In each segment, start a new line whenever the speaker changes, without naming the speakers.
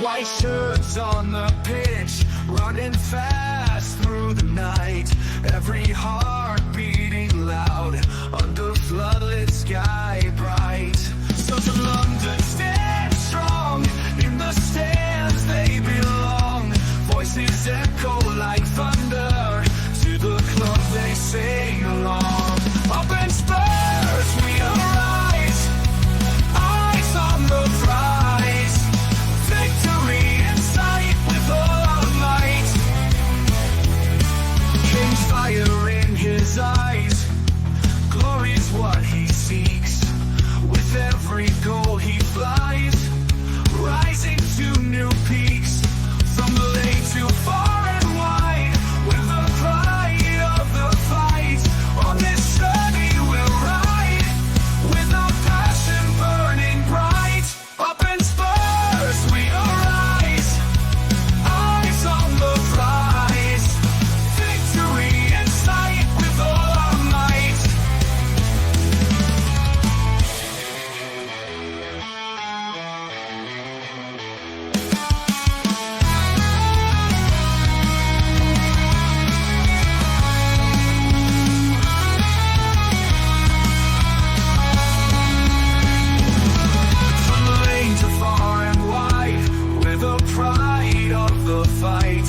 White shirts on the pitch, running fast through the night. Every heart beating loud under floodlit sky bright. So to London stand strong, in the stands they belong. Voices echo like thunder, to the club they sing along. Up in Spurs we arise, eyes on the prize. Victory in sight with all our might. King's fire in his eyes, glory's what he seeks. With every goal he flies, rising to new peaks. From the lake to far and wide, with the pride of the fight. On this journey we'll ride, with our passion burning bright. Up in Spurs we arise, eyes on the prize. Victory in sight with all our might. From the lane to far and wide, with the pride of the fight.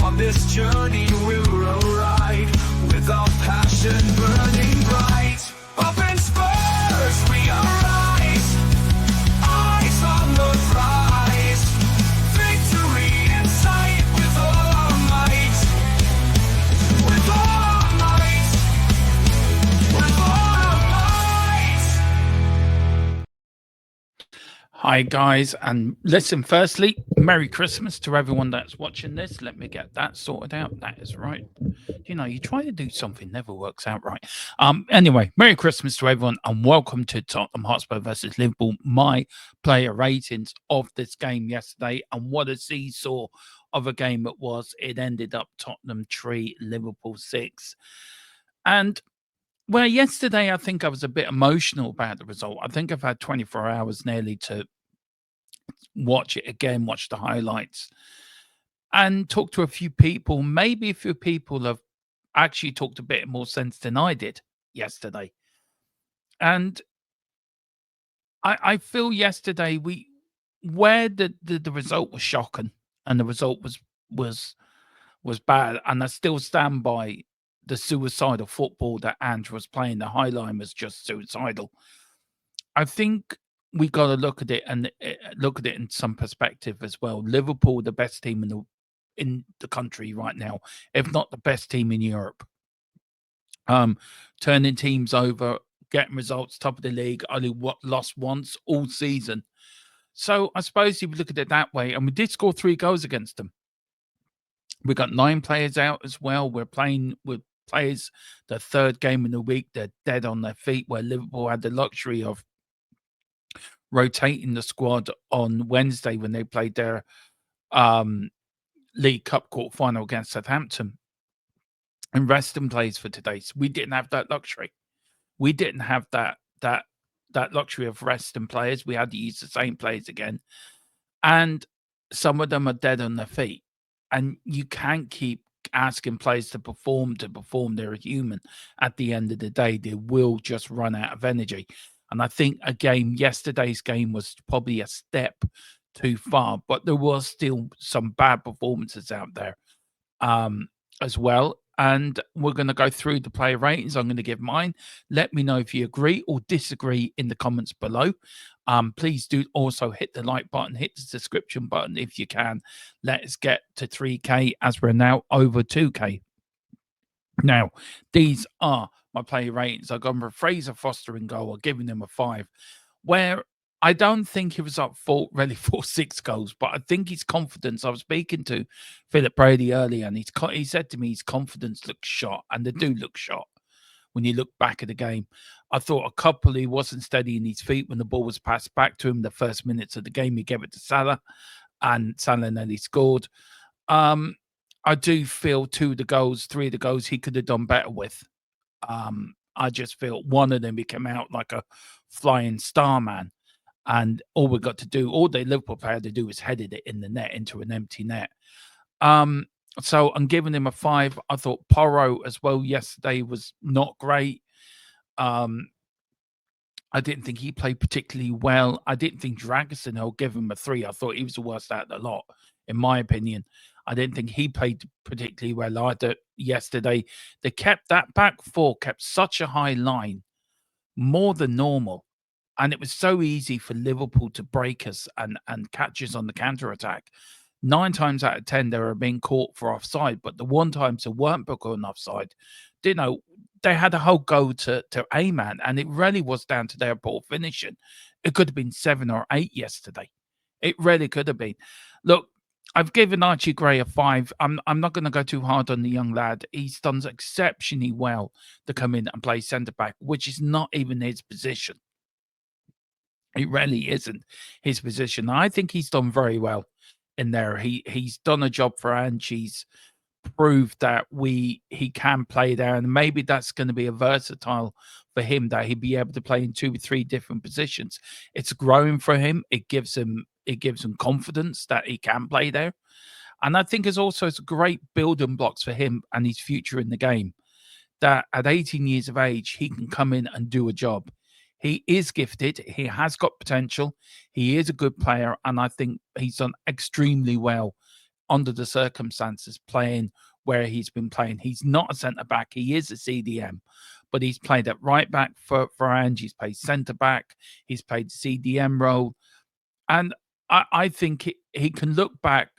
On this journey we'll ride, with our passion burning bright. Up in Spurs we arise, eyes on the prize. Victory in sight with all our might. With all our might. With all our might.
Hi, guys. And listen, firstly, Merry Christmas to everyone that's watching this. Let me get that sorted out. That is right. You know, you try to do something, never works out right. Anyway, Merry Christmas to everyone and welcome to Tottenham Hotspur versus Liverpool. My player ratings of this game yesterday, and what a seesaw of a game it was. It ended up Tottenham 3, Liverpool 6. And well, yesterday I think I was a bit emotional about the result. I think I've had 24 hours nearly to watch it again, watch the highlights, and talk to a few people. Maybe a few people have actually talked a bit more sense than I did yesterday. And I feel yesterday where the result was shocking and the result was bad, and I still stand by the suicidal football that Ange was playing. The high line was just suicidal. I think we got to look at it and look at it in some perspective as well. Liverpool, the best team in the country right now, if not the best team in Europe. Turning teams over, getting results, top of the league, only lost once all season. So I suppose if you look at it that way, and we did score 3 goals against them. We got 9 players out as well. We're playing with players the third game in the week. They're dead on their feet, where Liverpool had the luxury of rotating the squad on Wednesday when they played their League Cup quarter-final against Southampton, and resting players for today. So we didn't have that luxury. We didn't have that luxury of resting players. We had to use the same players again, and some of them are dead on their feet. And you can't keep asking players to perform. They're human. At the end of the day, they will just run out of energy. And I think yesterday's game was probably a step too far, but there was still some bad performances out there as well. And we're going to go through the player ratings. I'm going to give mine. Let me know if you agree or disagree in the comments below. Please do also hit the like button, hit the subscription button if you can. Let's get to 3K as we're now over 2K. Now, these are my player ratings. I've gone for Fraser Foster in goal. I'm giving him a 5, where I don't think he was up for really for 6 goals, but I think his confidence. I was speaking to Philip Brady earlier, and he said to me his confidence looks shot, and they do look shot when you look back at the game. I thought a couple, he wasn't steady in his feet when the ball was passed back to him the first minutes of the game. He gave it to Salah, and Salah nearly scored. I do feel 2 of the goals, 3 of the goals he could have done better with. I just feel one of them he came out like a flying star man. And all we got to do, all the Liverpool player had to do was headed it in the net into an empty net. So I'm giving him a 5. I thought Porro as well yesterday was not great. I didn't think he played particularly well. I didn't think Dragosin, I'll give him a 3. I thought he was the worst out of the lot, in my opinion. I didn't think he played particularly well either yesterday. They kept that back four, kept such a high line, more than normal. And it was so easy for Liverpool to break us and catch us on the counter attack. 9 times out of 10, they were being caught for offside, but the one times they weren't booked on offside, you know, they had a whole go to aim at, and it really was down to their poor finishing. It could have been 7 or 8 yesterday. It really could have been. Look, I've given Archie Gray a 5. I'm not going to go too hard on the young lad. He's done exceptionally well to come in and play centre back, which is not even his position. It really isn't his position. I think he's done very well in there. He's done a job for Ange. He's proved that he can play there, and maybe that's going to be a versatile for him, that he'd be able to play in 2 or 3 different positions. It's growing for him. It gives him confidence that he can play there. And I think it's great building blocks for him and his future in the game, that at 18 years of age, he can come in and do a job. He is gifted. He has got potential. He is a good player. And I think he's done extremely well under the circumstances playing where he's been playing. He's not a centre-back. He is a CDM. But he's played at right back for Ange. He's played centre-back. He's played the CDM role. And I think he can look back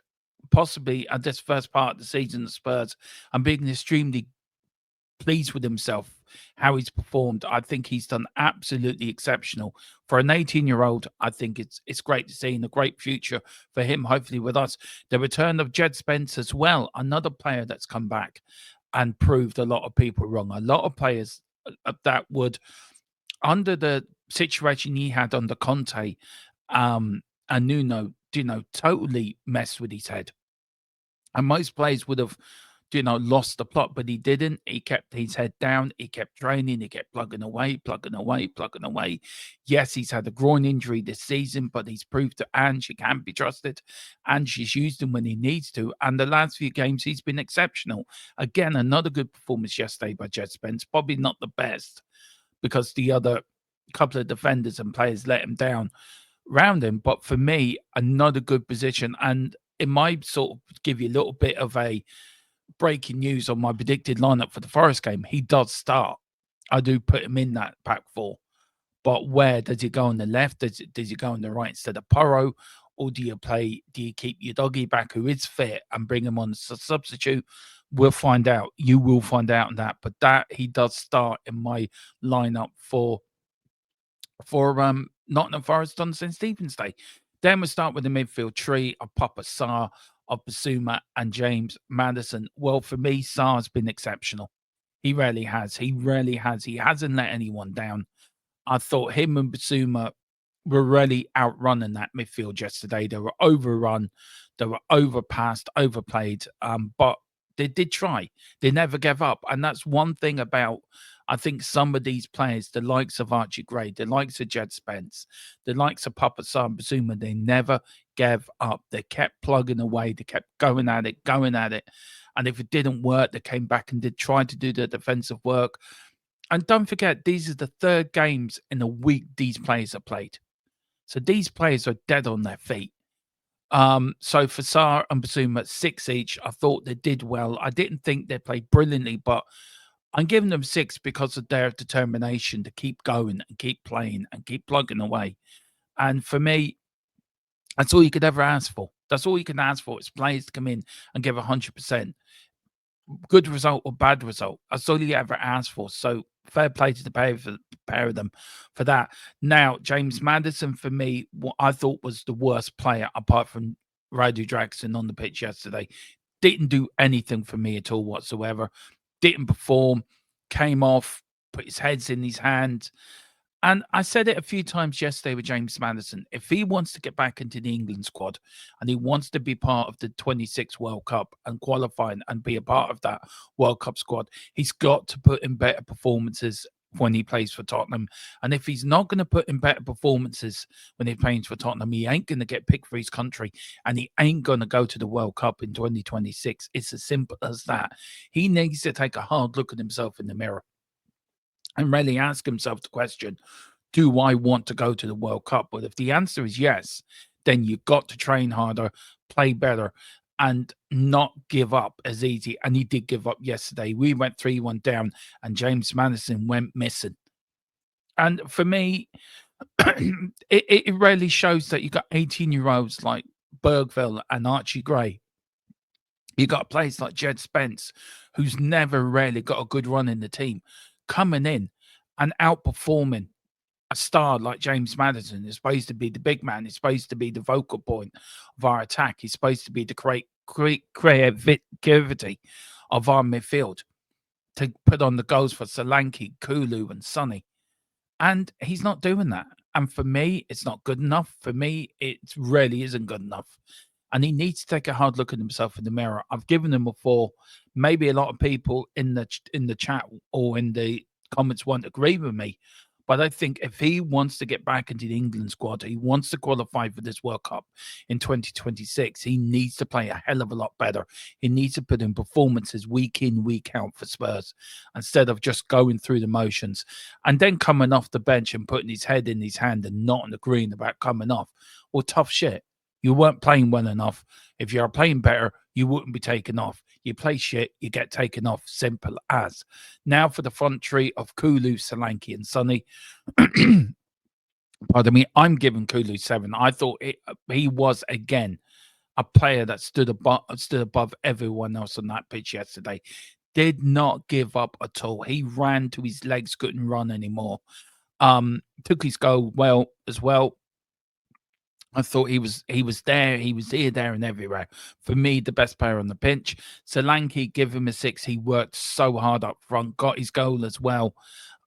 possibly at this first part of the season at Spurs and being extremely pleased with himself, how he's performed. I think he's done absolutely exceptional. For an 18-year-old, I think it's great to see, and a great future for him, hopefully with us. The return of Jed Spence as well, another player that's come back and proved a lot of people wrong. A lot of players that would, under the situation he had under Conte, and Nuno, totally messed with his head. And most players would have, lost the plot, but he didn't. He kept his head down. He kept training. He kept plugging away. Yes, he's had a groin injury this season, but he's proved to Ange he can be trusted. Ange has used him when he needs to. And the last few games, he's been exceptional. Again, another good performance yesterday by Jed Spence. Probably not the best, because the other couple of defenders and players let him down round him. But for me, another good position. And it might sort of give you a little bit of a breaking news on my predicted lineup for the Forest game. He does start. I do put him in that pack 4. But where does he go on the left? Does he go on the right instead of Porro? Or do you keep your doggy back who is fit and bring him on as a substitute? We'll find out. You will find out on that. But that he does start in my lineup for Nottingham Forest on St. Stephen's Day. Then we'll start with the midfield tree of Papa Sarr, of Basuma and James Maddison. Well, for me, Sarr's been exceptional. He really has. He hasn't let anyone down. I thought him and Basuma were really outrunning that midfield yesterday. They were overrun. They were overpassed, overplayed. But they did try. They never gave up. And that's one thing about, I think, some of these players, the likes of Archie Gray, the likes of Jed Spence, the likes of Papa Sarr and Basuma, they never gave up. They kept plugging away. They kept going at it. And if it didn't work, they came back and did try to do the defensive work. And don't forget, these are the 3rd games in a week these players have played. So these players are dead on their feet. So for Sarr and Basuma, 6 each. I thought they did well. I didn't think they played brilliantly, but I'm giving them 6 because of their determination to keep going and keep playing and keep plugging away. And for me, that's all you could ever ask for. That's all you can ask for, is players to come in and give 100%. Good result or bad result. That's all you ever ask for. So fair play to the pair of them for that. Now, James Maddison, for me, what I thought was the worst player apart from Radu Dragosin on the pitch yesterday. Didn't do anything for me at all whatsoever. Didn't perform, came off, put his heads in his hands. And I said it a few times yesterday with James Maddison. If he wants to get back into the England squad and he wants to be part of the 26 World Cup and qualify and be a part of that World Cup squad, he's got to put in better performances when he plays for Tottenham. And if he's not going to put in better performances when he plays for Tottenham, he ain't going to get picked for his country, and he ain't going to go to the World Cup in 2026. It's as simple as that. He needs to take a hard look at himself in the mirror and really ask himself the question, do I want to go to the World Cup? But if the answer is yes, then you've got to train harder, play better, and not give up as easy. And he did give up yesterday. We went 3-1 down, and James Maddison went missing. And for me, it really shows that you got 18-year-olds like Bergville and Archie Gray. You got players like Jed Spence, who's never really got a good run in the team, coming in and outperforming a star like James Maddison. Is supposed to be the big man. He's supposed to be the vocal point of our attack. He's supposed to be the creativity of our midfield to put on the goals for Solanke, Kulu, and Sonny. And he's not doing that. And for me, it's not good enough. For me, it really isn't good enough. And he needs to take a hard look at himself in the mirror. I've given him a 4. Maybe a lot of people in the chat or in the comments won't agree with me. But I think if he wants to get back into the England squad, he wants to qualify for this World Cup in 2026, he needs to play a hell of a lot better. He needs to put in performances week in, week out for Spurs, instead of just going through the motions and then coming off the bench and putting his head in his hand and not agreeing about coming off. Well, tough shit. You weren't playing well enough. If you're playing better, you wouldn't be taken off. You play shit, you get taken off. Simple as. Now for the front three of Kulu, Solanke, and Sonny. Pardon me, I'm giving Kulu 7. I thought he was, again, a player that stood above everyone else on that pitch yesterday. Did not give up at all. He ran to his legs, couldn't run anymore. Took his goal well as well. I thought he was there. He was here, there, and everywhere. For me, the best player on the pitch. Solanke, give him a 6. He worked so hard up front, got his goal as well,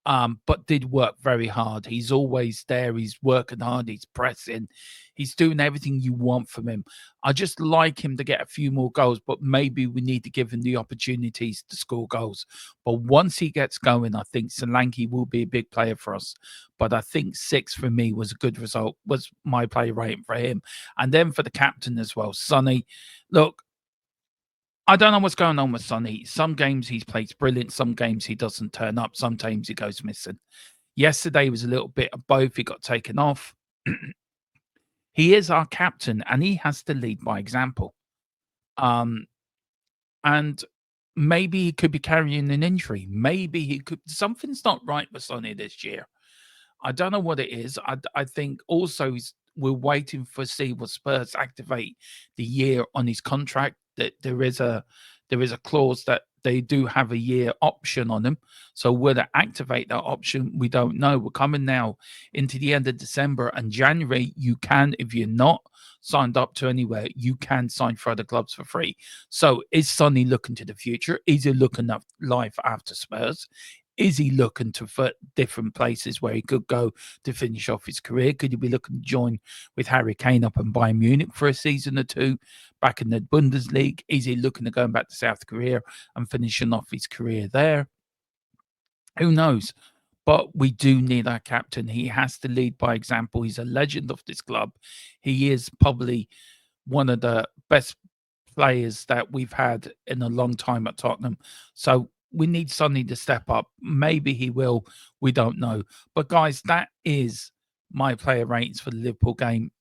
but did work very hard. He's always there. He's working hard. He's pressing. He's doing everything you want from him. I just like him to get a few more goals, but maybe we need to give him the opportunities to score goals. But once he gets going, I think Solanke will be a big player for us. But I think 6 for me was a good result, was my play rating for him. And then for the captain as well, Sonny. Look, I don't know what's going on with Sonny. Some games he plays brilliant. Some games he doesn't turn up. Sometimes he goes missing. Yesterday was a little bit of both. He got taken off. He is our captain, and he has to lead by example. And maybe he could be carrying an injury. Maybe he could. Something's not right with Sonny this year. I don't know what it is. I think also we're waiting for see what Spurs activate the year on his contract. That there is a clause that they do have a year option on him. So will they activate that option? We don't know. We're coming now into the end of December and January. You can, if you're not signed up to anywhere, you can sign for other clubs for free. So is Sonny looking to the future? Is he looking at life after Spurs? Is he looking for different places where he could go to finish off his career? Could he be looking to join with Harry Kane up in Bayern Munich for a season or two back in the Bundesliga? Is he looking to going back to South Korea and finishing off his career there? Who knows? But we do need our captain. He has to lead by example. He's a legend of this club. He is probably one of the best players that we've had in a long time at Tottenham. So we need Sonny to step up. Maybe he will. We don't know. But guys, that is my player ratings for the Liverpool game.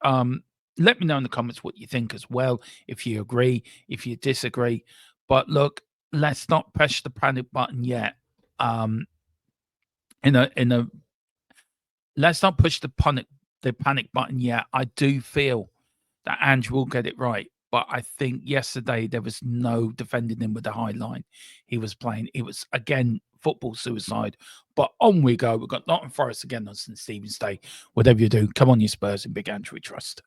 Let me know in the comments what you think as well. If you agree, if you disagree. But look, let's not press the panic button yet. Let's not push the panic button yet. I do feel that Ange will get it right. But I think yesterday there was no defending him with the high line. He was playing. It was, again, football suicide. But on we go. We've got Nottingham Forest again on St. Stephen's Day. Whatever you do, come on, you Spurs, and Big Ange we trust.